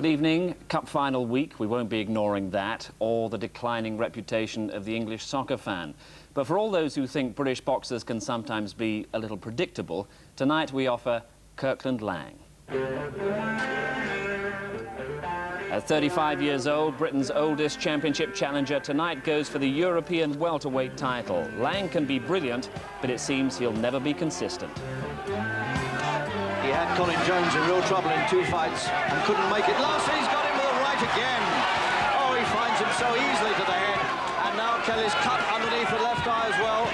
Good evening. Cup final week, we won't be ignoring that, or the declining reputation of the English soccer fan. But for all those who think British boxers can sometimes be a little predictable, tonight we offer Kirkland Laing. At 35 years old, Britain's oldest championship challenger tonight goes for the European welterweight title. Laing can be brilliant, but it seems he'll never be consistent. He had Colin Jones in real trouble in 2 fights and couldn't make it. Larson, he's got him with a right again. Oh, he finds him so easily to the head. And now Kelly's cut underneath the left eye as well.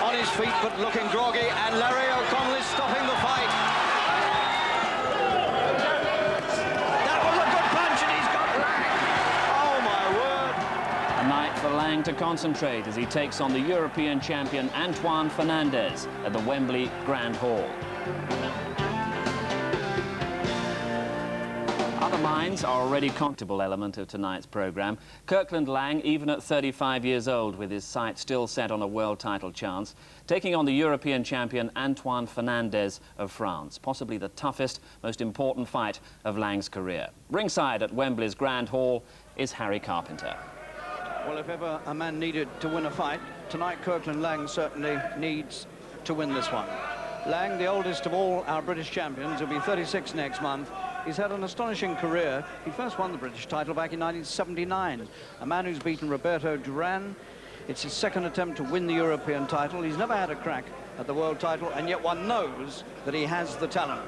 On his feet, but looking groggy. And Larry O'Connell is stopping the fight. That was a good punch, and he's got Laing. Oh, my word. A night for Laing to concentrate as he takes on the European champion Antoine Fernandez at the Wembley Grand Hall. Other minds are already comfortable element of tonight's programme. Kirkland Laing, even at 35 years old, with his sights still set on a world title chance, taking on the European champion Antoine Fernandez of France, possibly the toughest, most important fight of Laing's career. Ringside at Wembley's Grand Hall is Harry Carpenter. Well, if ever a man needed to win a fight, tonight Kirkland Laing certainly needs to win this one. Laing, the oldest of all our British champions, will be 36 next month. He's had an astonishing career. He first won the British title back in 1979. A man who's beaten Roberto Duran. It's his second attempt to win the European title. He's never had a crack at the world title, and yet one knows that he has the talent.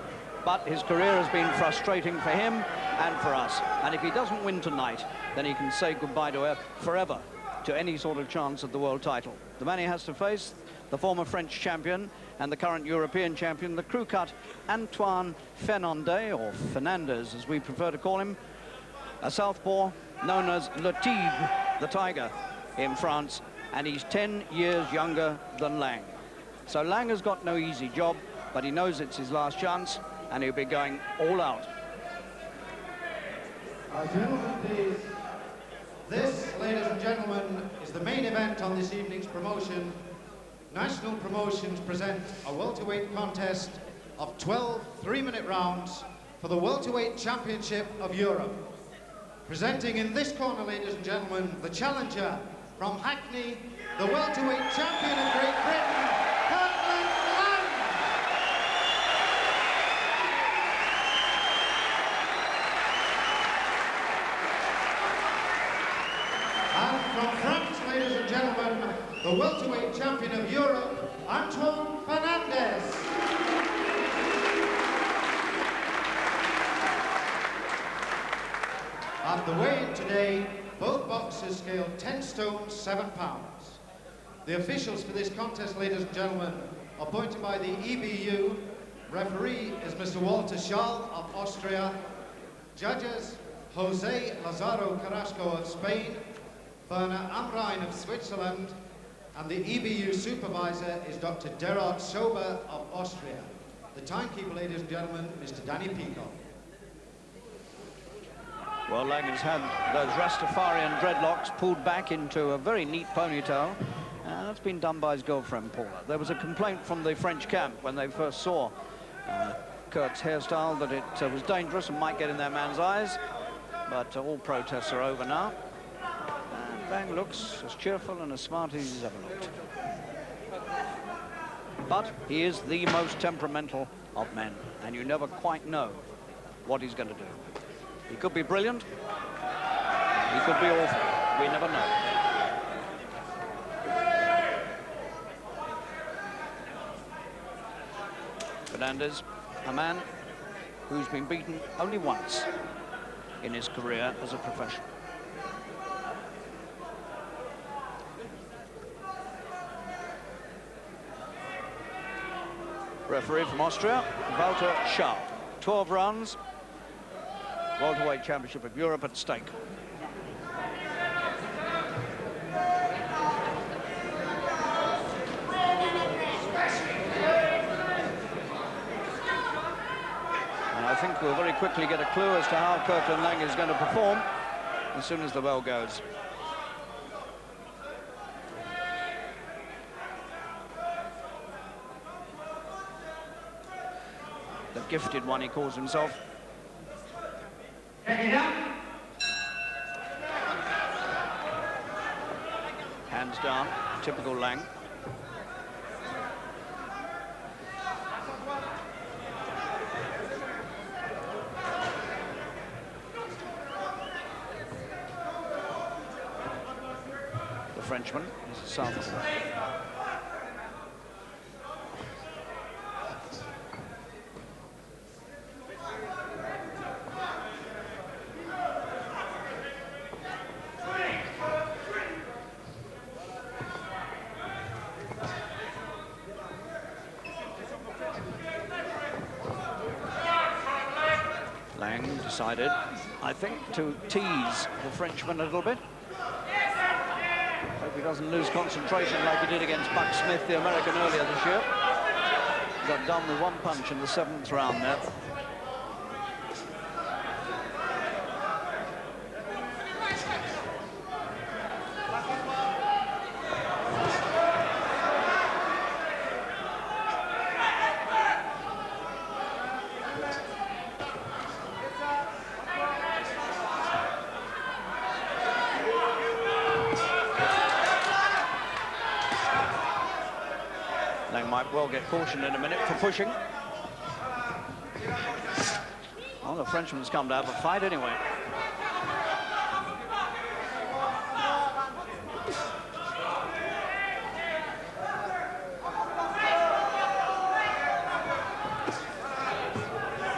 But his career has been frustrating for him and for us. And if he doesn't win tonight, then he can say goodbye to forever to any sort of chance at the world title. The man he has to face, the former French champion and the current European champion, the crew-cut Antoine Fernandez, or Fernandez as we prefer to call him, a southpaw known as Le Tigre, the Tiger, in France, and he's 10 years younger than Laing. So Laing has got no easy job, but he knows it's his last chance, and he'll be going all out. Gentlemen, please. This, ladies and gentlemen, is the main event on this evening's promotion. National Promotions present a welterweight contest of 12 3-minute rounds for the Welterweight Championship of Europe. Presenting in this corner, ladies and gentlemen, the challenger from Hackney, the welterweight champion of Great Britain, Kirkland Laing. And from France, ladies and gentlemen, the welterweight champion of Europe, Antoine Fernandez. At the weigh-in today, both boxers scaled 10 stone, 7 pounds. The officials for this contest, ladies and gentlemen, are appointed by the EBU. Referee is Mr. Walter Schall of Austria. Judges, Jose Lazaro Carrasco of Spain, Werner Amrein of Switzerland, and the EBU supervisor is Dr. Gerard Schober of Austria. The timekeeper, ladies and gentlemen, Mr. Danny Peacock. Well, Laing has had those Rastafarian dreadlocks pulled back into a very neat ponytail. That's been done by his girlfriend, Paula. There was a complaint from the French camp when they first saw Kurt's hairstyle that it was dangerous and might get in their man's eyes. But all protests are over now. Laing looks as cheerful and as smart as he's ever looked. But he is the most temperamental of men, and you never quite know what he's going to do. He could be brilliant, he could be awful, we never know. Fernandez, a man who's been beaten only once in his career as a professional. Referee from Austria, Walter Schall. 12 rounds, welterweight championship of Europe at stake. And I think we'll very quickly get a clue as to how Kirkland Laing is going to perform as soon as the bell goes. The gifted one, he calls himself. Hands down, typical Laing. The Frenchman is a southpaw. Laing decided, I think, to tease the Frenchman a little bit. Hope he doesn't lose concentration like he did against Buck Smith, the American, earlier this year. Got done with one punch in the 7th round there. Laing might well get cautioned in a minute for pushing. Well, the Frenchman's come to have a fight anyway.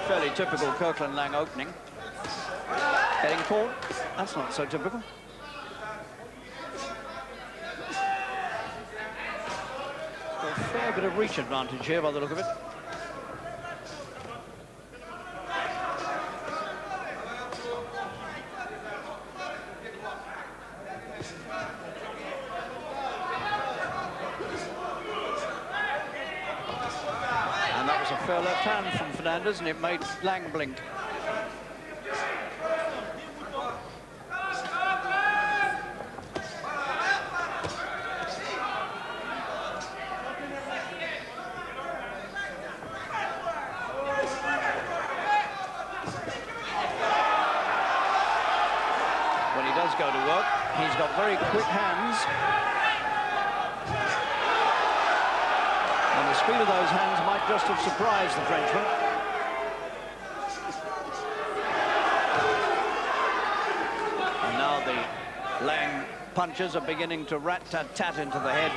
Fairly typical Kirkland Laing opening. Getting caught, that's not so typical. A fair bit of reach advantage here by the look of it. And that was a fair left hand from Fernandez, and it made Laing blink. When he does go to work, he's got very quick hands. And the speed of those hands might just have surprised the Frenchman. And now the Laing punches are beginning to rat-tat-tat into the head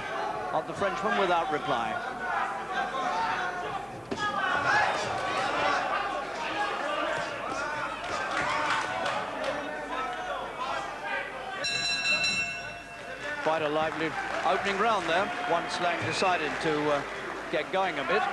of the Frenchman without reply. Quite a lively opening round there, once Laing decided to get going a bit.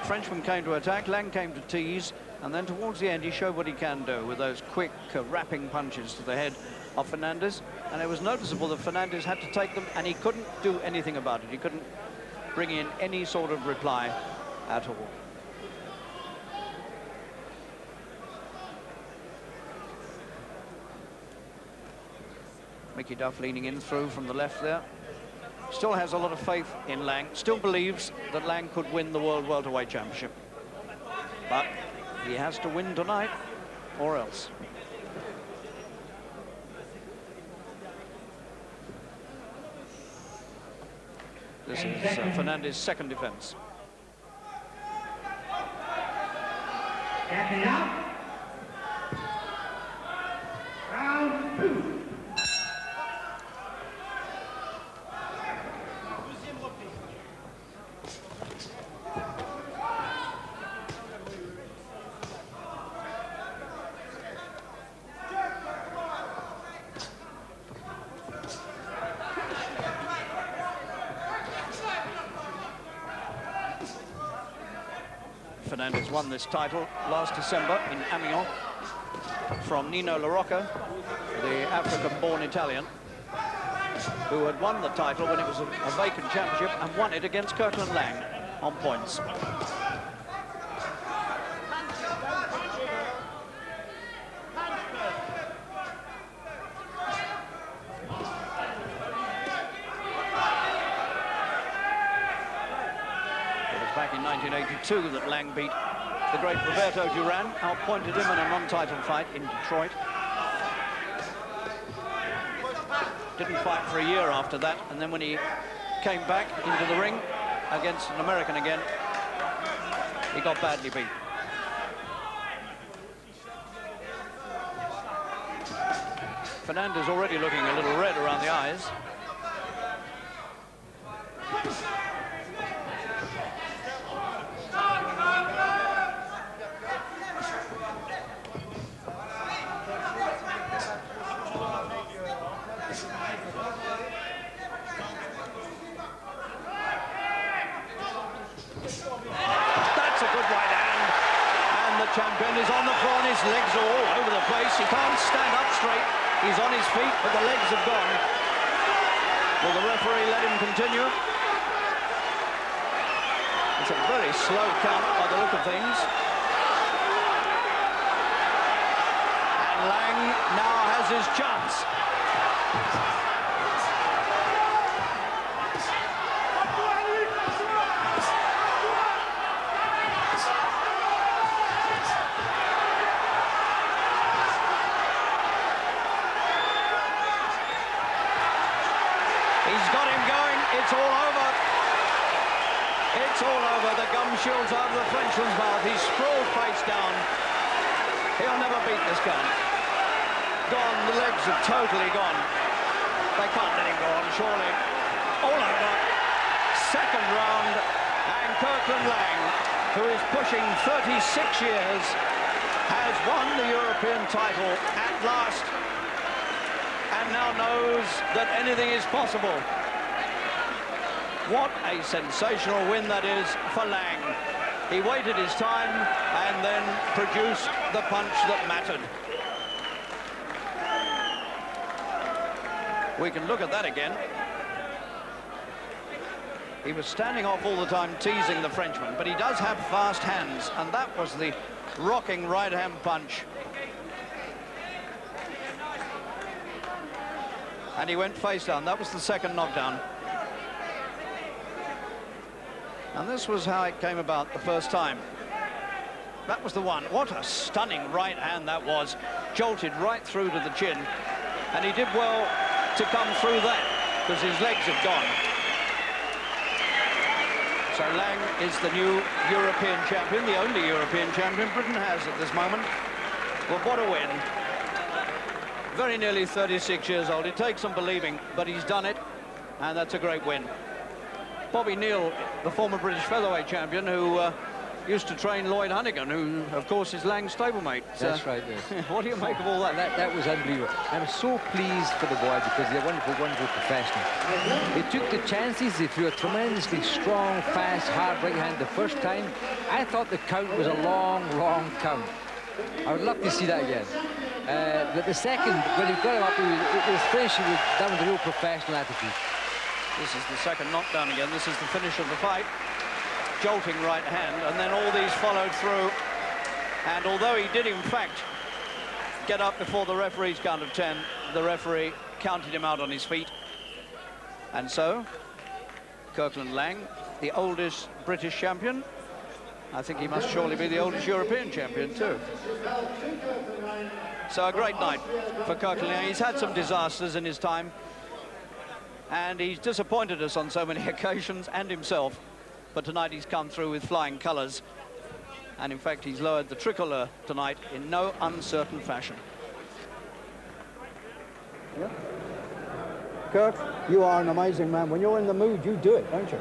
Frenchman came to attack, Laing came to tease, and then towards the end he showed what he can do with those quick rapping punches to the head of Fernandez. And it was noticeable that Fernandez had to take them, and he couldn't do anything about it. He couldn't bring in any sort of reply at all. Mickey Duff leaning in through from the left there. Still has a lot of faith in Laing. Still believes that Laing could win the World Welterweight Championship. But he has to win tonight, or else. This is Fernandez's second defense. Round 2. Fernandez won this title last December in Amiens from Nino La Rocca, the African-born Italian, who had won the title when it was a vacant championship and won it against Kirkland Laing on points. Back in 1982 that Laing beat the great Roberto Duran, outpointed him in a non-title fight in Detroit. Didn't fight for a year after that, and then when he came back into the ring against an American again, he got badly beat. Fernandez already looking a little red around the eyes. Champion is on the floor and his legs are all over the place. He can't stand up straight. He's on his feet, but the legs have gone. Will the referee let him continue? It's a very slow count by the look of things. And Laing now has his chance. It's all over. It's all over. The gum shield's out of the Frenchman's mouth. He's sprawled face down. He'll never beat this count. Gone. The legs are totally gone. They can't let him go on, surely. All over. Second round. And Kirkland Laing, who is pushing 36 years, has won the European title at last and now knows that anything is possible. What a sensational win that is for Laing. He waited his time and then produced the punch that mattered. We can look at that again. He was standing off all the time, teasing the Frenchman, but he does have fast hands, and that was the rocking right-hand punch. And he went face down. That was the second knockdown. And this was how it came about the first time. That was the one. What a stunning right hand that was. Jolted right through to the chin. And he did well to come through that, because his legs had gone. So Laing is the new European champion, the only European champion Britain has at this moment. Well, what a win. Very nearly 36 years old. It takes some believing, but he's done it, and that's a great win. Bobby Neal, the former British featherweight champion, who used to train Lloyd Hunnigan, who, of course, is Lang's stablemate. That's right, yes. What do you make of all that? That was unbelievable. I'm so pleased for the boy because he's a wonderful, wonderful professional. He took the chances. He threw a tremendously strong, fast, hard right hand the first time. I thought the count was a long, long count. I would love to see that again. But the second, when he got him up, it was finishing with that was a real professional attitude. This is the second knockdown again. This is the finish of the fight. Jolting right hand, and then all these followed through. And although he did, in fact, get up before the referee's count of 10, the referee counted him out on his feet. And so, Kirkland Laing, the oldest British champion. I think he must surely be the oldest European champion, too. So a great night for Kirkland Laing. He's had some disasters in his time, and he's disappointed us on so many occasions, and himself. But tonight he's come through with flying colours. And in fact, he's lowered the tricolour tonight in no uncertain fashion. Yeah. Kirk, you are an amazing man. When you're in the mood, you do it, don't you?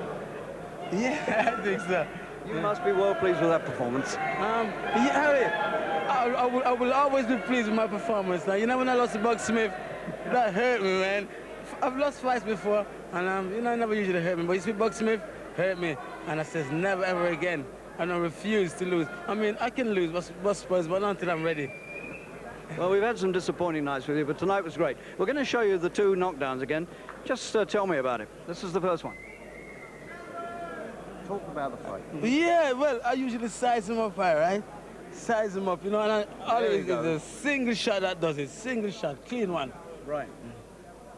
Yeah, I think so. You must be well pleased with that performance. Yeah, I will always be pleased with my performance. Now, you know, when I lost to Buck Smith, that hurt me, man. I've lost fights before, and you know, it never usually hurt me. But you see, Buck Smith hurt me, and I says never ever again. And I refuse to lose. I mean, I can lose, but not until I'm ready. Well, we've had some disappointing nights with you, but tonight was great. We're going to show you the two knockdowns again. Just tell me about it. This is the first one. Talk about the fight. Yeah, well, I usually size him up, right? Size him up, you know, and all it is a single shot that does it. Single shot, clean one. Right.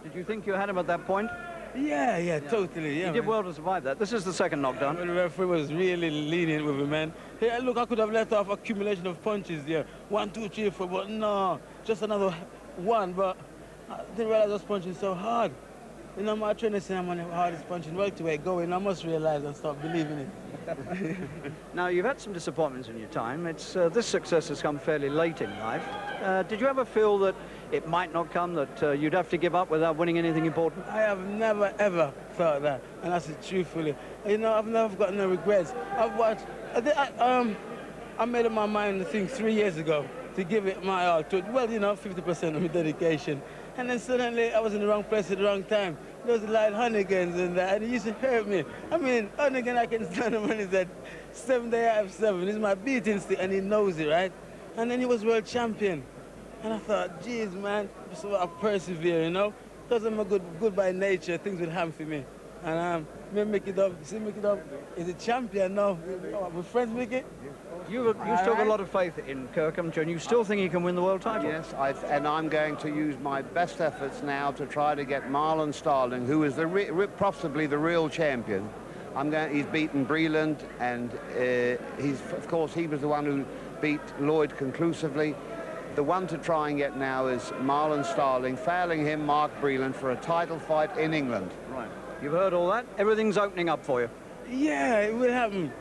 Did you think you had him at that point? Yeah, totally. Yeah, He did man. well to survive that. This is the second knockdown. The referee was really lenient with him, man. Hey, look, I could have let off accumulation of punches there. 1, 2, 3, 4, but no, just another one. But I didn't realize I was punching so hard. You know, my trainer said I'm on the hardest punching welterweight going. I must realize and start believing it. Now, you've had some disappointments in your time. It's this success has come fairly late in life. Did you ever feel that it might not come, that you'd have to give up without winning anything important? I have never, ever thought that, and that's it truthfully. You know, I've never got no regrets. I've watched, I made up my mind, I think, 3 years ago to give it my all to it. Well, you know, 50% of my dedication. And then suddenly I was in the wrong place at the wrong time. There was like Honeygans and that, and it used to hurt me. I mean, Honeygan, I can stand him when he's at 7 day out of 7. He's my beating stick, and he knows it, right? And then he was world champion. And I thought, geez, man, so I persevere, you know? Because I'm a good by nature, things would happen for me. And make it up, see, make it up. He's a champion now. My friends make it. You've still got a lot of faith in Kirkland, and you still think he can win the world title? Yes, and I'm going to use my best efforts now to try to get Marlon Starling, who is possibly the real champion. He's beaten Breland, and of course, he was the one who beat Lloyd conclusively. The one to try and get now is Marlon Starling, failing him, Mark Breland, for a title fight in England. Right. You've heard all that? Everything's opening up for you. Yeah, it will happen.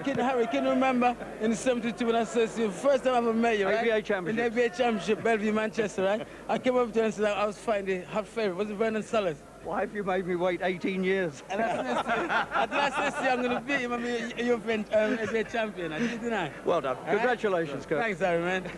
Harry, can you remember in '72 when I said to you, first time I ever met you, right? ABA Championship. In the ABA Championship, Bellevue, Manchester, right? I came up to you and said I was finding her favorite. Was it Vernon Sellers? Why have you made me wait 18 years? And I said, I'm going to beat you. You're ABA champion. I did, didn't I? Well done. Congratulations, Kirk. Thanks, Harry, man.